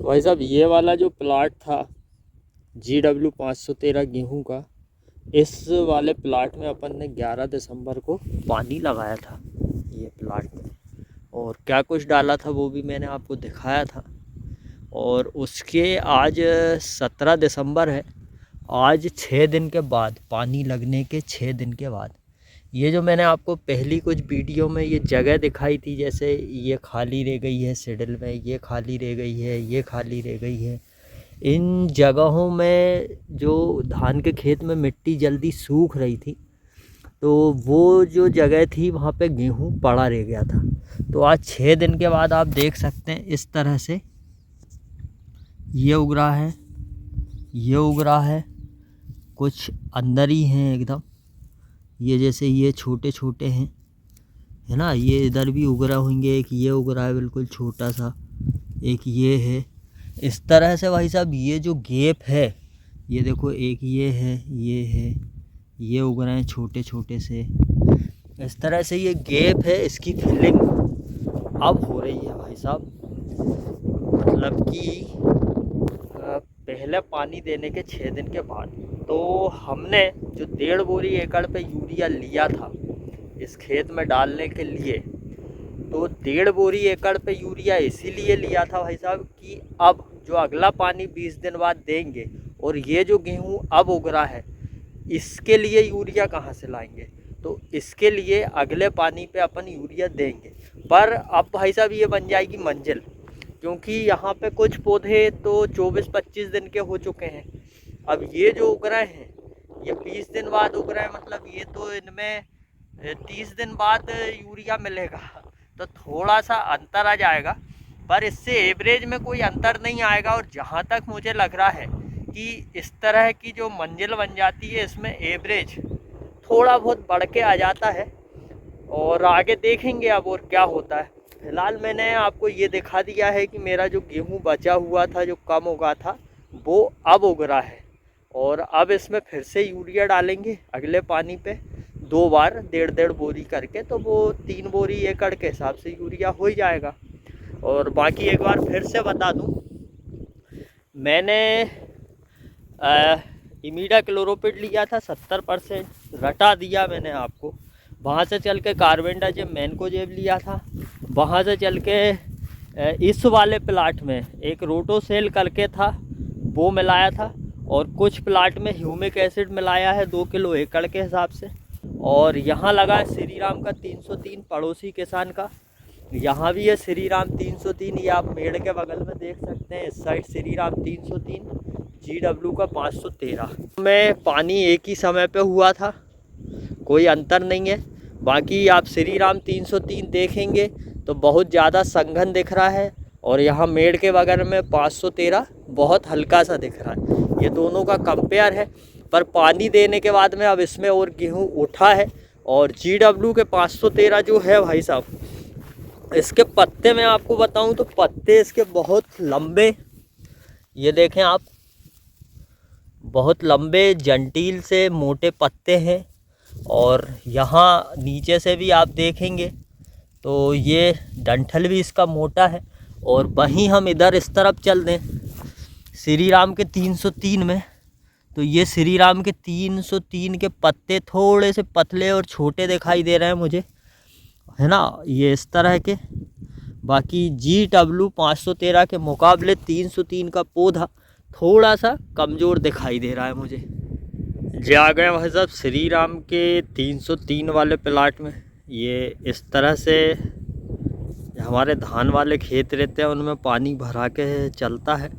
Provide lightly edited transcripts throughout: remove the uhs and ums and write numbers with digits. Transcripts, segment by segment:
भाई साहब ये वाला जो प्लाट था GW 513 गेहूं का, इस वाले प्लाट में अपन ने 11 दिसंबर को पानी लगाया था ये प्लाट में, और क्या कुछ डाला था वो भी मैंने आपको दिखाया था। और उसके आज 17 दिसंबर है, आज 6 दिन के बाद, पानी लगने के 6 दिन के बाद, ये जो मैंने आपको पहली कुछ वीडियो में ये जगह दिखाई थी, जैसे ये खाली रह गई है सिडिल में, ये खाली रह गई है, ये खाली रह गई है, इन जगहों में जो धान के खेत में मिट्टी जल्दी सूख रही थी, तो वो जो जगह थी वहाँ पे गेहूँ पड़ा रह गया था। तो आज 6 दिन के बाद आप देख सकते हैं इस तरह से ये उग रहा है, ये उग रहा है, कुछ अंदर ही हैं एकदम, ये जैसे ये छोटे छोटे हैं, है ना, ये इधर भी उग रहे होंगे, एक ये उग रहा है बिल्कुल छोटा सा, एक ये है। इस तरह से भाई साहब ये जो गैप है, ये देखो, एक ये है, ये है, ये उग रहे हैं छोटे छोटे से। इस तरह से ये गैप है, इसकी फिलिंग अब हो रही है भाई साहब। मतलब कि पहले पानी देने के 6 दिन के बाद, तो हमने जो 1.5 बोरी एकड़ पे यूरिया लिया था इस खेत में डालने के लिए, तो 1.5 बोरी एकड़ पे यूरिया इसीलिए लिया था भाई साहब कि अब जो अगला पानी 20 दिन बाद देंगे, और ये जो गेहूं अब उग रहा है इसके लिए यूरिया कहाँ से लाएंगे, तो इसके लिए अगले पानी पे अपन यूरिया देंगे। पर अब भाई साहब ये बन जाएगी मंजिल, क्योंकि यहाँ पे कुछ पौधे तो 24-25 दिन के हो चुके हैं। अब ये जो उग रहे हैं ये 20 दिन बाद उग रहे हैं, मतलब ये तो इनमें 30 दिन बाद यूरिया मिलेगा, तो थोड़ा सा अंतर आ जाएगा, पर इससे एवरेज में कोई अंतर नहीं आएगा। और जहाँ तक मुझे लग रहा है कि इस तरह की जो मंजिल बन जाती है इसमें एवरेज थोड़ा बहुत बढ़ के आ जाता है, और आगे देखेंगे अब और क्या होता है। फिलहाल मैंने आपको ये दिखा दिया है कि मेरा जो गेहूं बचा हुआ था, जो कम उगा था, वो अब उग रहा है, और अब इसमें फिर से यूरिया डालेंगे अगले पानी पे 2 बार 1.5 बोरी करके, तो वो 3 बोरी एकड़ के हिसाब से यूरिया हो ही जाएगा। और बाकी एक बार फिर से बता दूं, मैंने इमीडा क्लोरोपिड लिया था 70%, रटा दिया मैंने आपको, वहाँ से चल के कार्बेंडाजिम मैनकोजेब लिया था, वहाँ से चल के इस वाले प्लाट में एक रोटोसेल करके था वो मिलाया था, और कुछ प्लाट में ह्यूमिक एसिड मिलाया है 2 किलो एकड़ के हिसाब से। और यहाँ लगा है श्री राम का 303 पड़ोसी किसान का, यहाँ भी है श्री राम 303, ये आप मेड़ के बगल में देख सकते हैं, इस साइड श्री राम 303, GW का 513 में पानी एक ही समय पे हुआ था, कोई अंतर नहीं है। बाकी आप श्री राम 303 देखेंगे तो बहुत ज़्यादा संघन दिख रहा है, और यहाँ मेड़ के बगल में 513 बहुत हल्का सा दिख रहा है, ये दोनों का कंपेयर है। पर पानी देने के बाद में अब इसमें और गेहूँ उठा है, और GW के 513 जो है भाई साहब, इसके पत्ते मैं आपको बताऊं तो पत्ते इसके बहुत लंबे, ये देखें आप, बहुत लंबे जंटील से मोटे पत्ते हैं। और यहाँ नीचे से भी आप देखेंगे तो ये डंठल भी इसका मोटा है। और वहीं हम इधर इस तरफ चल दें श्री राम के 303 में, तो ये श्री राम के 303 के पत्ते थोड़े से पतले और छोटे दिखाई दे रहे हैं मुझे, है ना, ये इस तरह के। बाकी GW 513 के मुकाबले 303 का पौधा थोड़ा सा कमज़ोर दिखाई दे रहा है मुझे। जे आ गए भाई साहब श्री राम के 303 वाले प्लाट में। ये इस तरह से हमारे धान वाले खेत रहते हैं, उनमें पानी भरा के चलता है,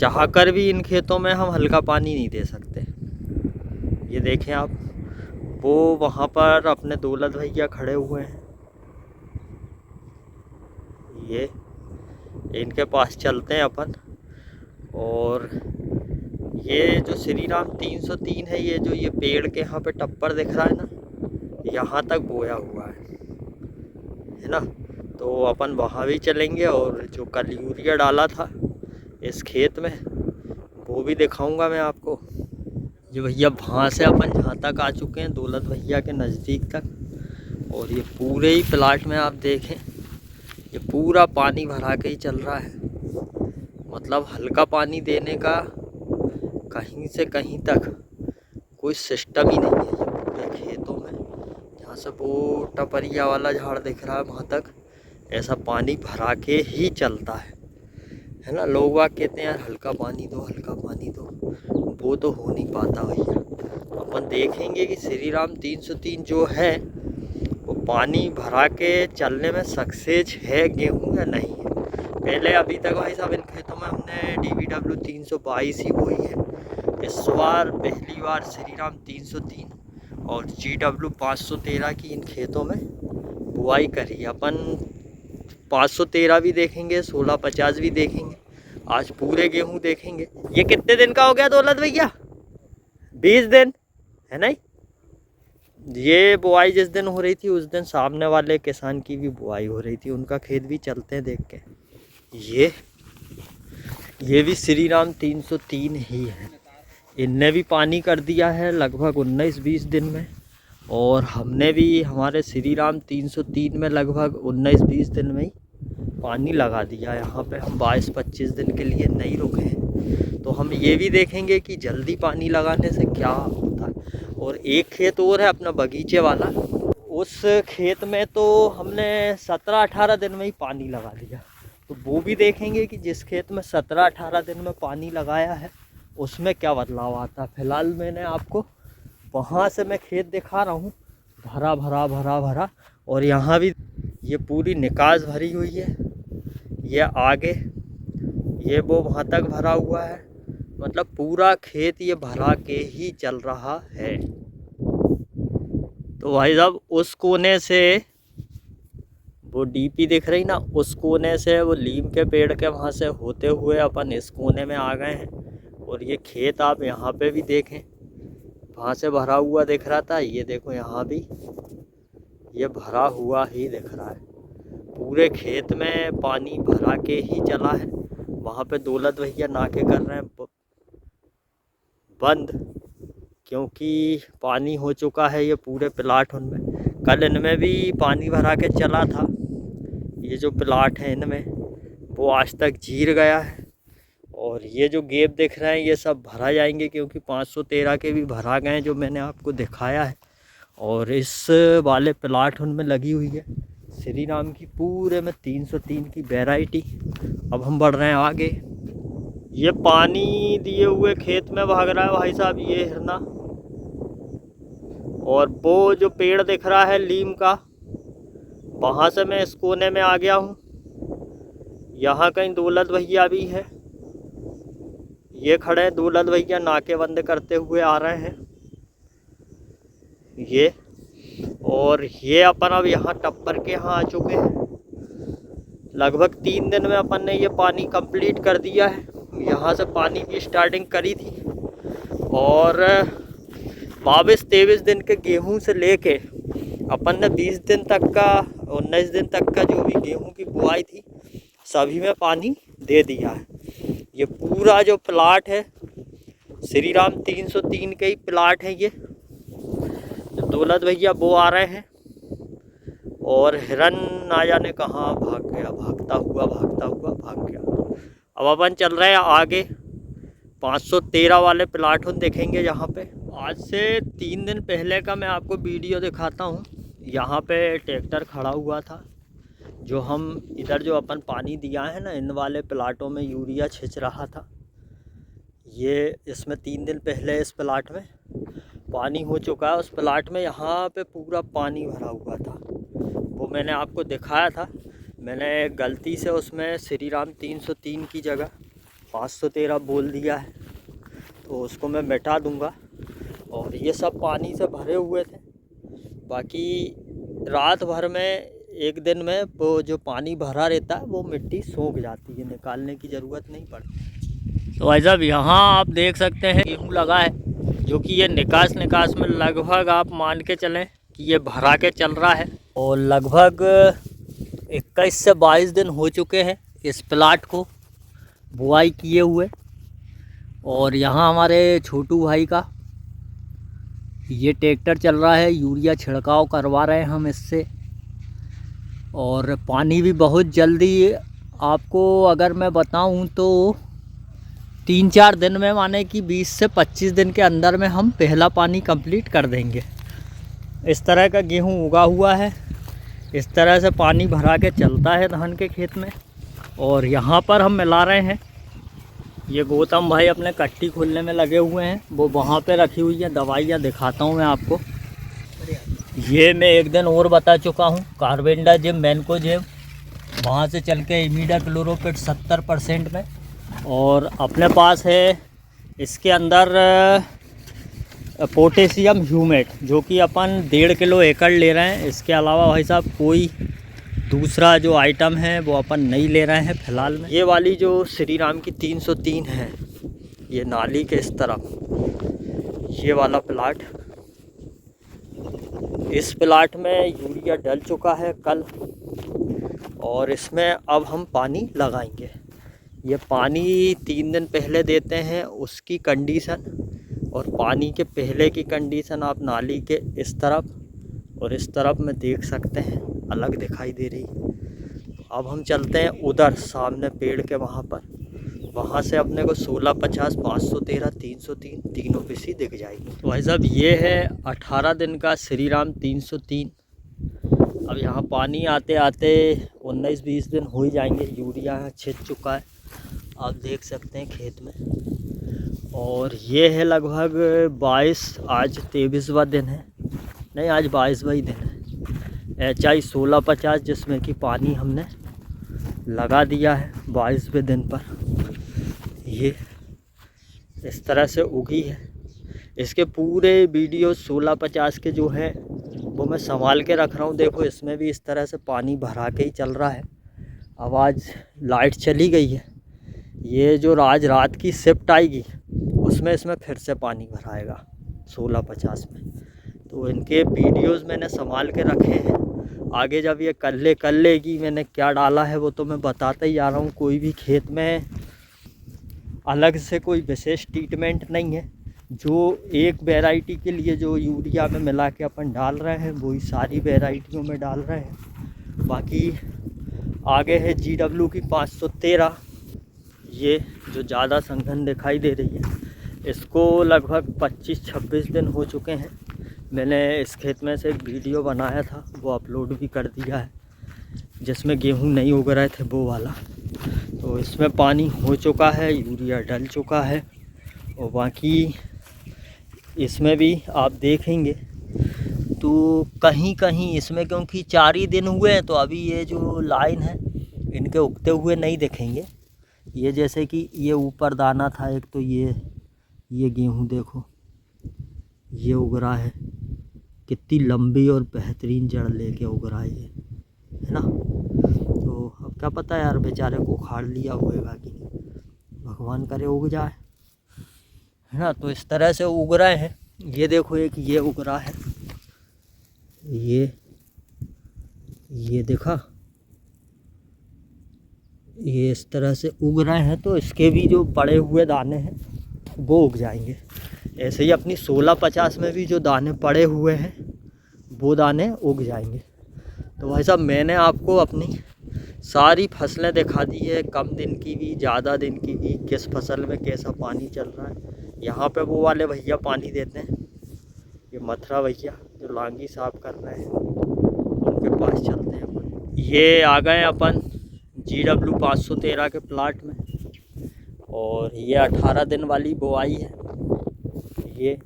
चाह कर भी इन खेतों में हम हल्का पानी नहीं दे सकते। ये देखें आप, वो वहाँ पर अपने दौलत भैया खड़े हुए हैं, ये इनके पास चलते हैं अपन। और ये जो श्री राम 303 है, ये जो ये पेड़ के यहाँ पे टप्पर दिख रहा है ना, यहाँ तक बोया हुआ है ना, तो अपन वहाँ भी चलेंगे। और जो कल यूरिया डाला था इस खेत में वो भी दिखाऊंगा मैं आपको। जो भैया वहाँ से अपन जहाँ तक आ चुके हैं, दौलत भैया के नज़दीक तक, और ये पूरे ही प्लाट में आप देखें ये पूरा पानी भरा के ही चल रहा है। मतलब हल्का पानी देने का कहीं से कहीं तक कोई सिस्टम ही नहीं है ये पूरे खेतों में। जहाँ से वो टपरिया वाला झाड़ दिख रहा है वहाँ तक ऐसा पानी भरा के ही चलता है ना। लोग बाग कहते हैं यार हल्का पानी दो, हल्का पानी दो, वो तो हो नहीं पाता भैया। अपन देखेंगे कि श्री राम 303 जो है वो पानी भरा के चलने में सक्सेस है गेहूँ या नहीं है। पहले अभी तक भाई साहब इन खेतों में हमने DBW 322 ही बोई है। इस बार पहली बार श्री राम 303 और GW 513 की इन खेतों में बुआई करी। अपन 513 भी देखेंगे, 1650 भी देखेंगे, आज पूरे गेहूं देखेंगे। ये कितने दिन का हो गया दौलत भैया? 20 दिन है नहीं। ये बुआई जिस दिन हो रही थी उस दिन सामने वाले किसान की भी बुआई हो रही थी, उनका खेत भी चलते हैं देख के। ये भी श्री राम 303 ही है। इनने भी पानी कर दिया है लगभग 19-20 दिन में, और हमने भी हमारे श्री राम 303 में लगभग 19-20 दिन में ही पानी लगा दिया। यहाँ पे हम 22-25 दिन के लिए नहीं रुके हैं। तो हम ये भी देखेंगे कि जल्दी पानी लगाने से क्या होता है। और एक खेत और है अपना बगीचे वाला, उस खेत में तो हमने 17-18 दिन में ही पानी लगा दिया। तो वो भी देखेंगे कि जिस खेत में 17-18 दिन में पानी लगाया है उसमें क्या बदलाव आता है। फिलहाल मैंने आपको वहाँ से मैं खेत दिखा रहा हूँ, भरा भरा भरा भरा, और यहाँ भी ये पूरी निकास भरी हुई है। ये आगे ये वो वहाँ तक भरा हुआ है, मतलब पूरा खेत ये भरा के ही चल रहा है। तो भाई साहब उस कोने से वो डीपी दिख रही ना, उस कोने से वो लीम के पेड़ के वहाँ से होते हुए अपन इस कोने में आ गए हैं। और ये खेत आप यहाँ पे भी देखें, वहाँ से भरा हुआ दिख रहा था, ये देखो यहाँ भी ये भरा हुआ ही दिख रहा है। पूरे खेत में पानी भरा के ही चला है। वहाँ पे दौलत भैया नाके कर रहे हैं बंद, क्योंकि पानी हो चुका है ये पूरे प्लाट उनमें। कल इनमें भी पानी भरा के चला था। ये जो प्लाट है इनमें वो आज तक जीर गया है, और ये जो गेप दिख रहे हैं ये सब भरा जाएंगे, क्योंकि 513 के भी भरा गए हैं जो मैंने आपको दिखाया है। और इस वाले प्लाट उनमें लगी हुई है श्री राम की पूरे में 303 की वैरायटी। अब हम बढ़ रहे हैं आगे। ये पानी दिए हुए खेत में भाग रहा है भाई साहब ये हिरना, और वो जो पेड़ दिख रहा है लीम का, वहाँ से मैं इस कोने में आ गया हूँ। यहाँ कहीं दौलत भैया भी है, ये खड़े हैं दौलत भैया, नाके बंद करते हुए आ रहे हैं ये। और ये अपन अब यहाँ टप्पर के यहाँ आ चुके हैं। लगभग 3 दिन में अपन ने ये पानी कंप्लीट कर दिया है। यहाँ से पानी की स्टार्टिंग करी थी, और 22-23 दिन के गेहूं से लेके अपन ने 20 दिन तक का, 19 दिन तक का जो भी गेहूं की बुआई थी सभी में पानी दे दिया है। ये पूरा जो प्लाट है श्री राम 303 के ही प्लाट है ये। तो दौलत भैया वो आ रहे हैं, और हिरन ना जाने कहाँ भाग गया, भागता हुआ भाग गया। अब अपन चल रहे हैं आगे, 513 वाले प्लाट देखेंगे जहाँ पे। आज से 3 दिन पहले का मैं आपको वीडियो दिखाता हूँ। यहाँ पे ट्रैक्टर खड़ा हुआ था, जो हम इधर जो अपन पानी दिया है ना इन वाले प्लाटों में यूरिया छिंच रहा था। ये इसमें 3 दिन पहले इस प्लाट में पानी हो चुका है। उस प्लाट में यहाँ पे पूरा पानी भरा हुआ था, वो मैंने आपको दिखाया था। मैंने गलती से उसमें श्री राम 303 की जगह 513 बोल दिया है, तो उसको मैं मिटा दूंगा। और ये सब पानी से भरे हुए थे। बाकी रात भर में, एक दिन में वो जो पानी भरा रहता है वो मिट्टी सूख जाती है, निकालने की ज़रूरत नहीं पड़ती। तो भाई साहब यहाँ आप देख सकते हैं गेहूँ लगा है, जो कि ये निकास में लगभग आप मान के चलें कि ये भरा के चल रहा है। और लगभग 21 से 22 दिन हो चुके हैं इस प्लाट को बुआई किए हुए। और यहाँ हमारे छोटू भाई का ये ट्रैक्टर चल रहा है, यूरिया छिड़काव करवा रहे हैं हम इससे। और पानी भी बहुत जल्दी आपको अगर मैं बताऊं तो 3-4 दिन में, माने कि 20 से 25 दिन के अंदर में हम पहला पानी कंप्लीट कर देंगे। इस तरह का गेहूं उगा हुआ है, इस तरह से पानी भरा के चलता है धान के खेत में। और यहाँ पर हम मिला रहे हैं, ये गौतम भाई अपने कट्टी खोलने में लगे हुए हैं, वो वहाँ पे रखी हुई है दवाइयाँ, दिखाता हूँ मैं आपको। ये मैं एक दिन और बता चुका हूँ, कार्बेंडाजिम, मैनकोजेब, वहाँ से चल के इमिडाक्लोरोपिड 70% में। और अपने पास है इसके अंदर पोटेशियम ह्यूमेट, जो कि अपन 1.5 किलो एकड़ ले रहे हैं। इसके अलावा भाई साहब कोई दूसरा जो आइटम है वो अपन नहीं ले रहे हैं फ़िलहाल में। ये वाली जो श्री राम की 303 है, ये नाली के इस तरफ ये वाला प्लाट, इस प्लाट में यूरिया डल चुका है कल, और इसमें अब हम पानी लगाएंगे। ये पानी 3 दिन पहले देते हैं, उसकी कंडीशन और पानी के पहले की कंडीशन आप नाली के इस तरफ और इस तरफ में देख सकते हैं, अलग दिखाई दे रही है। अब हम चलते हैं उधर सामने पेड़ के वहाँ पर, वहाँ से अपने को 1650, 513, 303 तीनों पीसी दिख जाएगी। तो भाई साहब ये है 18 दिन का श्री राम 303। अब यहाँ पानी आते आते 19-20 दिन हो ही जाएंगे। यूरिया छिट चुका है, आप देख सकते हैं खेत में। और ये है लगभग 22, आज 23वां दिन है, नहीं आज 22वां ही दिन है। HI 1650, जिसमें कि पानी हमने लगा दिया है 22वें दिन पर। ये इस तरह से उगी है। इसके पूरे वीडियो 1650 के जो है वो मैं संभाल के रख रहा हूँ। देखो इसमें भी इस तरह से पानी भरा के ही चल रहा है। अब आज लाइट चली गई है, ये जो आज रात की शिफ्ट आएगी उसमें इसमें फिर से पानी भराएगा 1650 में। तो इनके वीडियोस मैंने संभाल के रखे हैं। आगे जब ये कर लेगी, मैंने क्या डाला है वो तो मैं बताता ही आ रहा हूँ। कोई भी खेत में अलग से कोई विशेष ट्रीटमेंट नहीं है। जो एक वैरायटी के लिए जो यूरिया में मिला के अपन डाल रहे हैं वही सारी वैरायटियों में डाल रहे हैं। बाकी आगे है GW की 513, ये जो ज़्यादा संघन दिखाई दे रही है, इसको लगभग 25-26 दिन हो चुके हैं। मैंने इस खेत में से एक वीडियो बनाया था, वो अपलोड भी कर दिया है, जिसमें गेहूं नहीं उग रहे थे वो वाला। तो इसमें पानी हो चुका है, यूरिया डल चुका है। और बाकी इसमें भी आप देखेंगे तो कहीं कहीं इसमें, क्योंकि 4 ही दिन हुए हैं, तो अभी ये जो लाइन है इनके उगते हुए नहीं दिखेंगे। ये जैसे कि ये ऊपर दाना था एक, तो ये गेहूं देखो ये उग रहा है, कितनी लंबी और बेहतरीन जड़ लेके उग रहा है ये, है ना। तो अब क्या पता यार, बेचारे को उखाड़ लिया होगा कि भगवान करे उग जाए, है ना। तो इस तरह से उग रहे हैं। ये देखो एक ये उग रहा है, ये देखा, ये इस तरह से उग रहे हैं। तो इसके भी जो पड़े हुए दाने हैं वो उग जाएंगे। ऐसे ही अपनी 1650 में भी जो दाने पड़े हुए हैं वो दाने उग जाएंगे। तो भाई साहब मैंने आपको अपनी सारी फसलें दिखा दी है, कम दिन की भी, ज़्यादा दिन की भी, किस फसल में कैसा पानी चल रहा है। यहाँ पे वो वाले भैया पानी देते हैं, ये मथुरा भैया जो लांगी साफ कर रहे हैं, उनके पास चलते हैं अपन। ये आ गए अपन GW 513 के प्लाट में, और ये 18 दिन वाली बुआई है ये।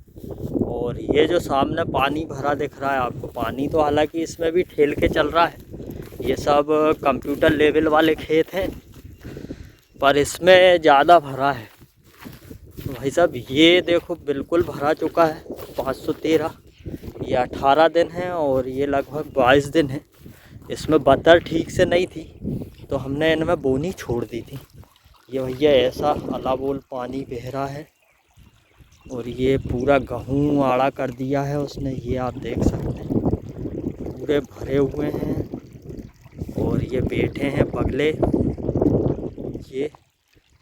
और ये जो सामने पानी भरा दिख रहा है आपको, पानी तो हालांकि इसमें भी ठेल के चल रहा है, ये सब कंप्यूटर लेवल वाले खेत हैं, पर इसमें ज़्यादा भरा है। तो भाई साहब ये देखो बिल्कुल भरा चुका है 513। ये 18 दिन है और ये लगभग 22 दिन है। इसमें बतर ठीक से नहीं थी तो हमने इनमें बोनी छोड़ दी थी। ये भैया ऐसा अलाबोल पानी बह रहा है, और ये पूरा गेहूँ आड़ा कर दिया है उसने, ये आप देख सकते हैं पूरे भरे हुए हैं। और ये बैठे हैं बगले ये,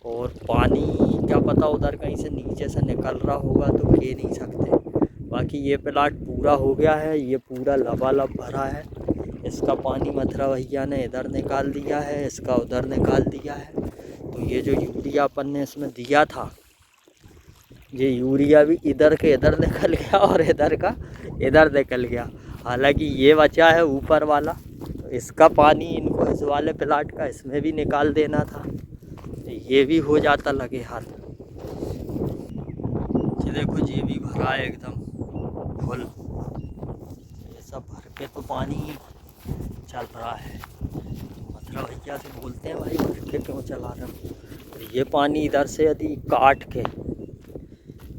और पानी क्या पता उधर कहीं से नीचे से निकल रहा होगा तो कह नहीं सकते। बाकी ये प्लाट पूरा हो गया है, ये पूरा लबालब भरा है। इसका पानी मथुरा भैया ने इधर निकाल दिया है, इसका उधर निकाल दिया है। तो ये जो यूरिया अपन ने इसमें दिया था, ये यूरिया भी इधर के इधर निकल गया और इधर का इधर निकल गया। हालांकि ये बचा है ऊपर वाला, तो इसका पानी इनको इस वाले प्लाट का इसमें भी निकाल देना था, तो ये भी हो जाता लगे हाथ। ये देखो ये भी भरा है एकदम फुल, ये सब भर के तो पानी चल रहा है। मथुरा भैया से बोलते हैं भाई भर के क्यों चला रहे हो। तो ये पानी इधर से यदि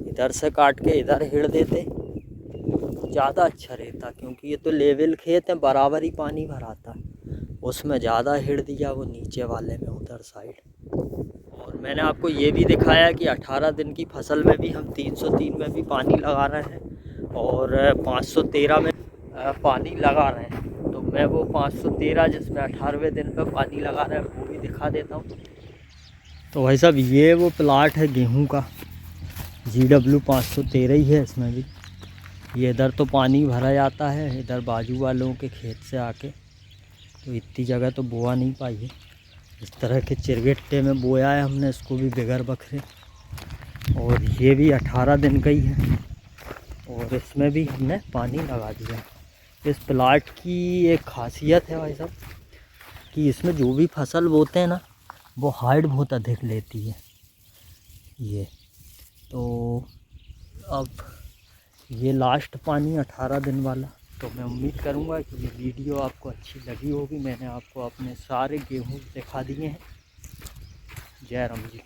इधर से काट के इधर हिड़ देते तो ज़्यादा अच्छा रहता, क्योंकि ये तो लेवल खेत है, बराबर ही पानी भराता, उसमें ज़्यादा हिड़ दिया वो नीचे वाले में उधर साइड। और मैंने आपको ये भी दिखाया कि 18 दिन की फसल में भी हम 303 में भी पानी लगा रहे हैं और 513 में पानी लगा रहे हैं। तो मैं वो 513 जिसमें 18वें दिन पे पानी लगा रहे हैं वो भी दिखा देता हूँ। तो भाई साहब ये वो प्लाट है गेहूं का, GW 513 ही है इसमें भी। ये इधर तो पानी भरा जाता है, इधर बाजू वालों के खेत से आके, तो इतनी जगह तो बोआ नहीं पाई है। इस तरह के चिरगट्टे में बोया है हमने इसको भी बगैर बखरे। और ये भी 18 दिन का ही है और इसमें भी हमने पानी लगा दिया। इस प्लाट की एक खासियत है भाई साहब कि इसमें जो भी फसल बोते हैं ना वो हाइट बहुत अधिक लेती है। ये तो अब ये लास्ट पानी 18 दिन वाला, तो मैं उम्मीद करूंगा कि ये वीडियो आपको अच्छी लगी होगी। मैंने आपको अपने सारे गेहूँ दिखा दिए हैं। जय राम जी।